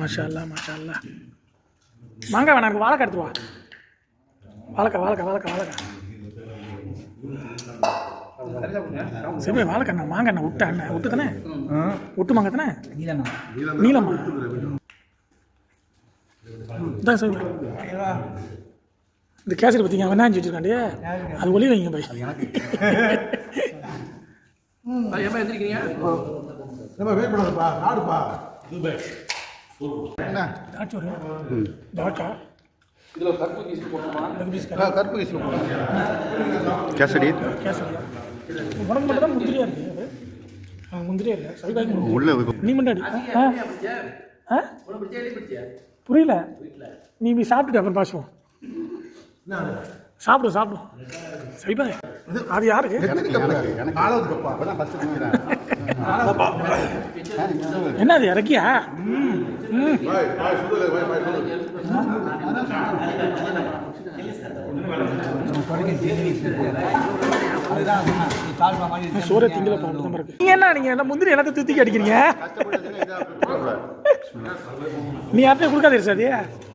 மாஷா அல்லா மாஷா அல்லா. மாங்காய் வேணா, எனக்கு வாழைக்காய் எடுத்துருவா. வாழைக்காய் வாழைக்காய் வாழைக்காய் வாழைக்காய் சரி. வாழைக்காய் அண்ணா, மாங்காய் அண்ணா விட்டா அண்ணா விட்டு தானே, விட்டு மாங்காய் தானே, நீளமா இதான் சரி. இந்த கேசரி பார்த்தீங்க வெண்ணாஞ்சி வச்சுருக்காண்டே, அது ஒளி வைங்க பை. கேசரி உனக்கு மட்டும் தான் முந்திரியா இருக்கு. முந்திரியா இல்லை சைபாய்க்கு உள்ள நீ முன்னாடி புரியல. நீ சாப்பிட்டுட்டு அப்புறம் பாசுவோம். சாப்பிடும் சாப்பிடும் சைபாய். அது யாருக்கு? என்ன அது இறக்கியா? சோற திங்கல பாட்டு இருக்கு. நீங்க என்ன, நீங்க என்ன முந்திரி எல்லாத்தையும் தூக்கி அடிக்கிறீங்க? நீ யார்ட்டையும் கொடுக்காதீங்க சார்.